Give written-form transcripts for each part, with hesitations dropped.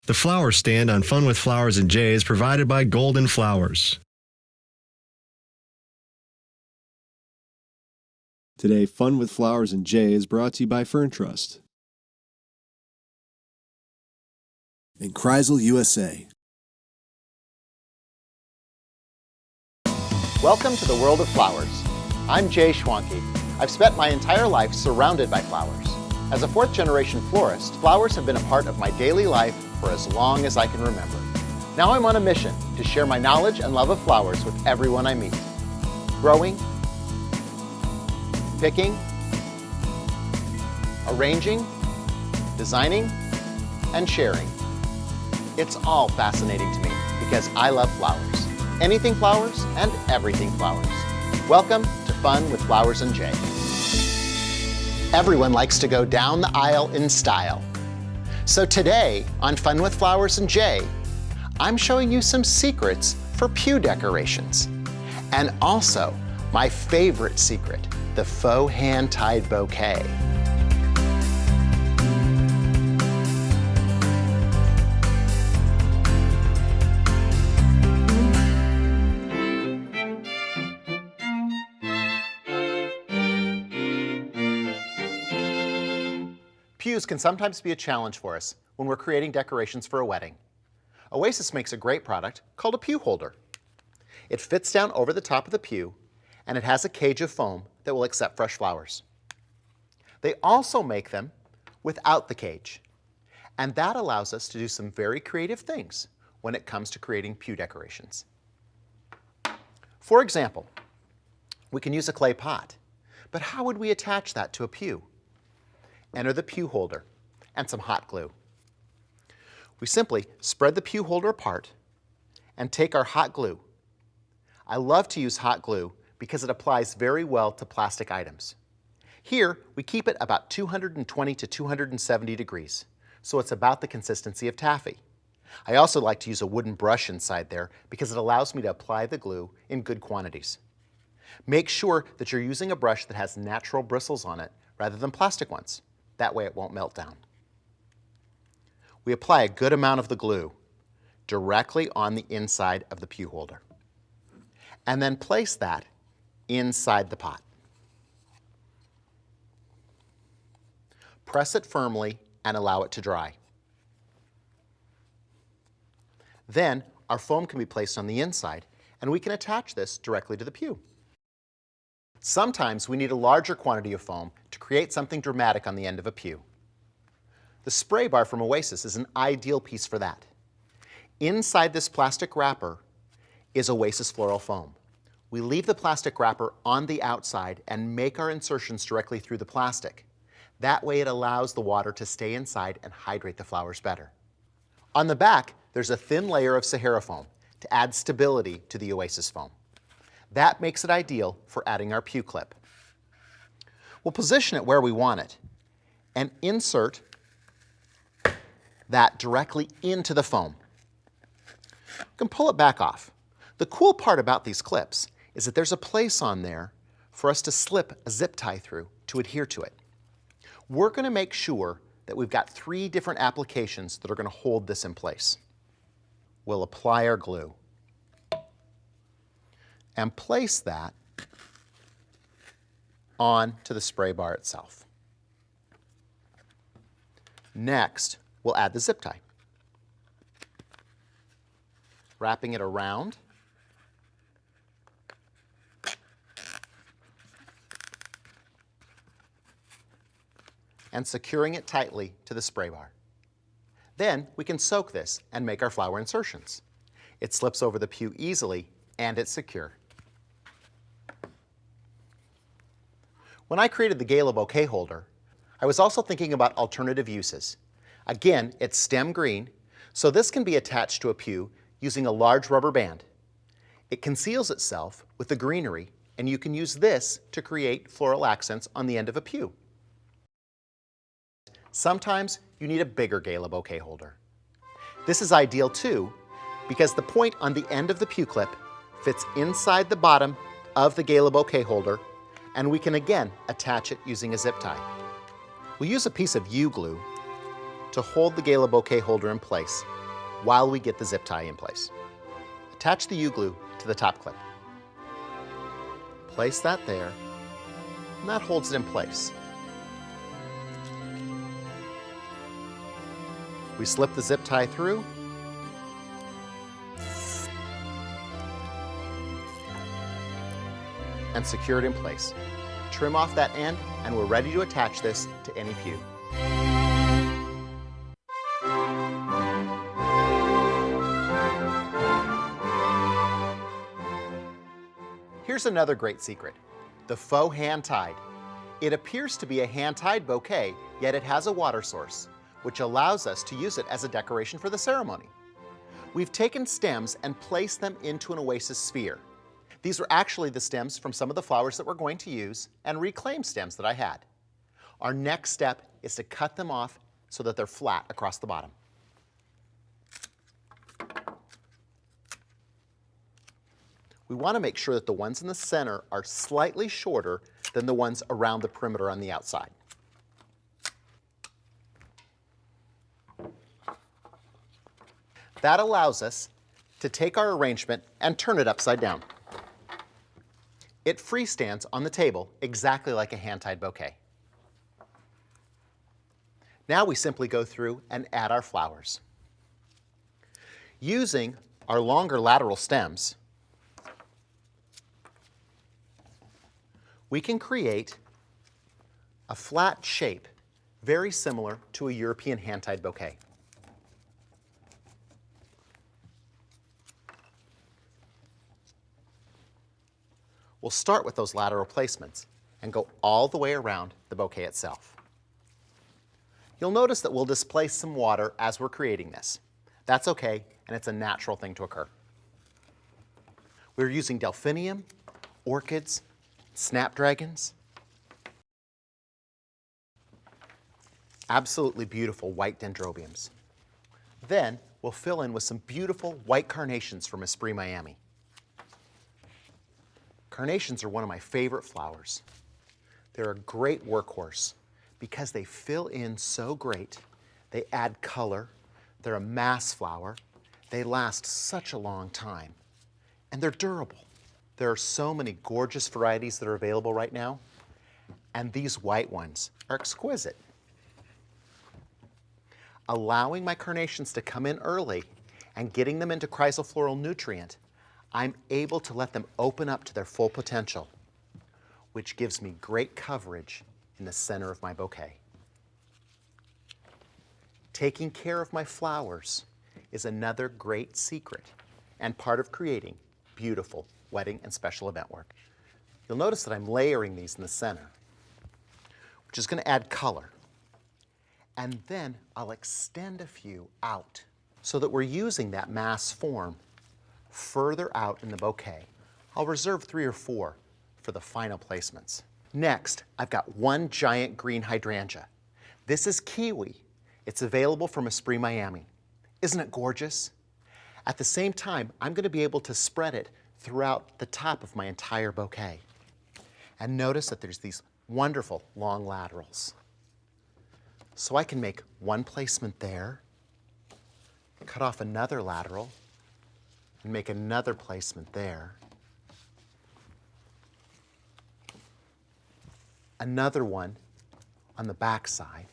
The flower stand on Fun with Flowers and Jay is provided by Golden Flowers. Today, Fun with Flowers and Jay is brought to you by Fern Trust and Kreisel USA. Welcome to the world of flowers. I'm Jay Schwanke. I've spent my entire life surrounded by flowers. As a fourth-generation florist, flowers have been a part of my daily life for as long as I can remember. Now I'm on a mission to share my knowledge and love of flowers with everyone I meet. Growing, picking, arranging, designing, and sharing. It's all fascinating to me because I love flowers. Anything flowers and everything flowers. Welcome to Fun with Flowers and Jay. Everyone likes to go down the aisle in style. So today on Fun with Flowers and Jay, I'm showing you some secrets for pew decorations. And also my favorite secret, the Faux Hand Tied Bouquet. Pews can sometimes be a challenge for us when we're creating decorations for a wedding. Oasis makes a great product called a pew holder. It fits down over the top of the pew, and it has a cage of foam that will accept fresh flowers. They also make them without the cage, and that allows us to do some very creative things when it comes to creating pew decorations. For example, we can use a clay pot, but how would we attach that to a pew? Enter the pew holder and some hot glue. We simply spread the pew holder apart and take our hot glue. I love to use hot glue because it applies very well to plastic items. Here, we keep it about 220 to 270 degrees, so it's about the consistency of taffy. I also like to use a wooden brush inside there because it allows me to apply the glue in good quantities. Make sure that you're using a brush that has natural bristles on it rather than plastic ones. That way it won't melt down. We apply a good amount of the glue directly on the inside of the pew holder and then place that inside the pot. Press it firmly and allow it to dry. Then our foam can be placed on the inside and we can attach this directly to the pew. Sometimes we need a larger quantity of foam to create something dramatic on the end of a pew. The spray bar from Oasis is an ideal piece for that. Inside this plastic wrapper is Oasis floral foam. We leave the plastic wrapper on the outside and make our insertions directly through the plastic. That way it allows the water to stay inside and hydrate the flowers better. On the back, there's a thin layer of Sahara foam to add stability to the Oasis foam. That makes it ideal for adding our pew clip. We'll position it where we want it and insert that directly into the foam. You can pull it back off. The cool part about these clips is that there's a place on there for us to slip a zip tie through to adhere to it. We're going to make sure that we've got 3 different applications that are going to hold this in place. We'll apply our glue and place that onto the spray bar itself. Next, we'll add the zip tie. Wrapping it around and securing it tightly to the spray bar. Then we can soak this and make our flower insertions. It slips over the pew easily and it's secure. When I created the Gala bouquet holder, I was also thinking about alternative uses. Again, it's stem green, so this can be attached to a pew using a large rubber band. It conceals itself with the greenery, and you can use this to create floral accents on the end of a pew. Sometimes you need a bigger Gala bouquet holder. This is ideal too, because the point on the end of the pew clip fits inside the bottom of the Gala bouquet holder, and we can again attach it using a zip tie. We'll use a piece of uBloom to hold the gala bouquet holder in place while we get the zip tie in place. Attach the U-glue to the top clip. Place that there, and that holds it in place. We slip the zip tie through, and secure it in place. Trim off that end, and we're ready to attach this to any pew. Here's another great secret, the faux hand tied. It appears to be a hand-tied bouquet, yet it has a water source, which allows us to use it as a decoration for the ceremony. We've taken stems and placed them into an oasis sphere. These are actually the stems from some of the flowers that we're going to use and reclaimed stems that I had. Our next step is to cut them off so that they're flat across the bottom. We want to make sure that the ones in the center are slightly shorter than the ones around the perimeter on the outside. That allows us to take our arrangement and turn it upside down. It freestands on the table exactly like a hand-tied bouquet. Now we simply go through and add our flowers. Using our longer lateral stems, we can create a flat shape very similar to a European hand-tied bouquet. We'll start with those lateral placements and go all the way around the bouquet itself. You'll notice that we'll displace some water as we're creating this. That's okay, and it's a natural thing to occur. We're using delphinium, orchids, snapdragons, absolutely beautiful white dendrobiums. Then we'll fill in with some beautiful white carnations from Esprit Miami. Carnations are one of my favorite flowers. They're a great workhorse because they fill in so great. They add color. They're a mass flower. They last such a long time. And they're durable. There are so many gorgeous varieties that are available right now, and these white ones are exquisite. Allowing my carnations to come in early and getting them into chrysofloral nutrient, I'm able to let them open up to their full potential, which gives me great coverage in the center of my bouquet. Taking care of my flowers is another great secret and part of creating beautiful wedding and special event work. You'll notice that I'm layering these in the center, which is going to add color. And then I'll extend a few out so that we're using that mass form further out in the bouquet. I'll reserve 3 or 4 for the final placements. Next, I've got one giant green hydrangea. This is kiwi. It's available from Esprit Miami. Isn't it gorgeous? At the same time, I'm going to be able to spread it throughout the top of my entire bouquet. And notice that there's these wonderful long laterals. So I can make one placement there, cut off another lateral, and make another placement there. Another one on the back side.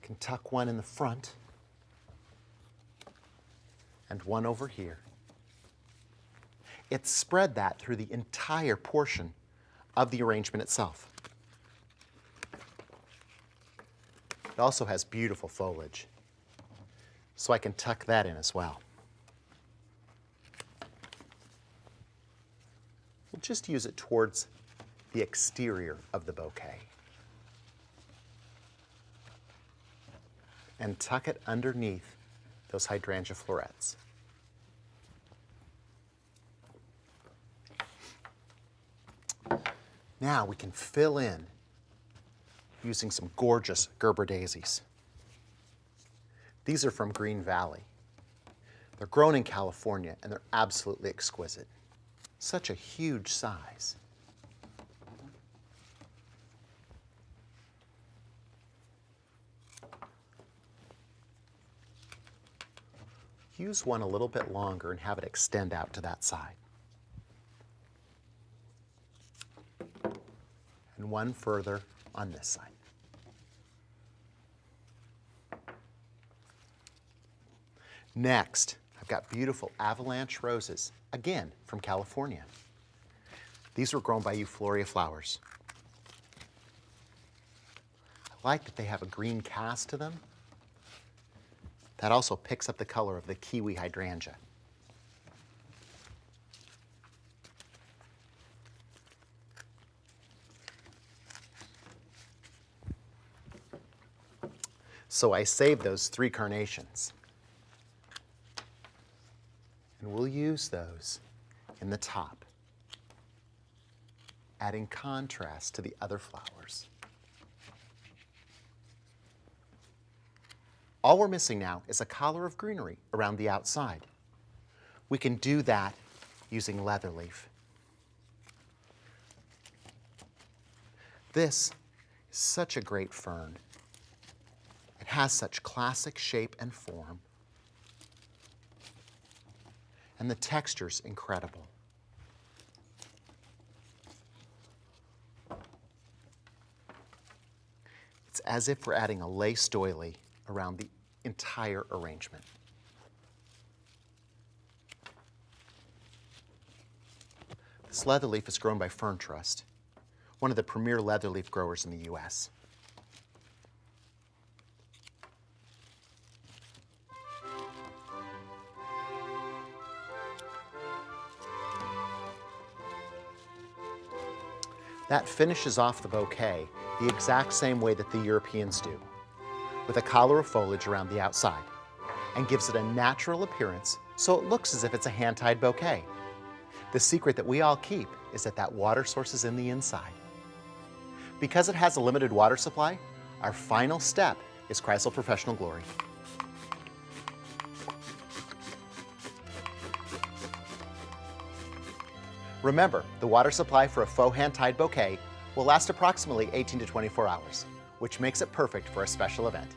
Can tuck one in the front and one over here. It's spread that through the entire portion of the arrangement itself. It also has beautiful foliage, so I can tuck that in as well. We'll just use it towards the exterior of the bouquet. And tuck it underneath those hydrangea florets. Now we can fill in using some gorgeous Gerber daisies. These are from Green Valley. They're grown in California and they're absolutely exquisite. Such a huge size. use one a little bit longer and have it extend out to that side. And one further on this side. Next, I've got beautiful avalanche roses, again from California. These were grown by Euploria Flowers. I like that they have a green cast to them. That also picks up the color of the kiwi hydrangea. So I saved those 3 carnations. And we'll use those in the top, adding contrast to the other flowers. All we're missing now is a collar of greenery around the outside. We can do that using leather leaf. This is such a great fern. It has such classic shape and form. And the texture's incredible. It's as if we're adding a lace doily around the entire arrangement. This leather leaf is grown by Fern Trust, one of the premier leather leaf growers in the U.S. That finishes off the bouquet the exact same way that the Europeans do, with a collar of foliage around the outside, and gives it a natural appearance so it looks as if it's a hand-tied bouquet. The secret that we all keep is that that water source is in the inside. Because it has a limited water supply, our final step is Kreisel Professional Glory. Remember, the water supply for a faux hand-tied bouquet will last approximately 18 to 24 hours, which makes it perfect for a special event.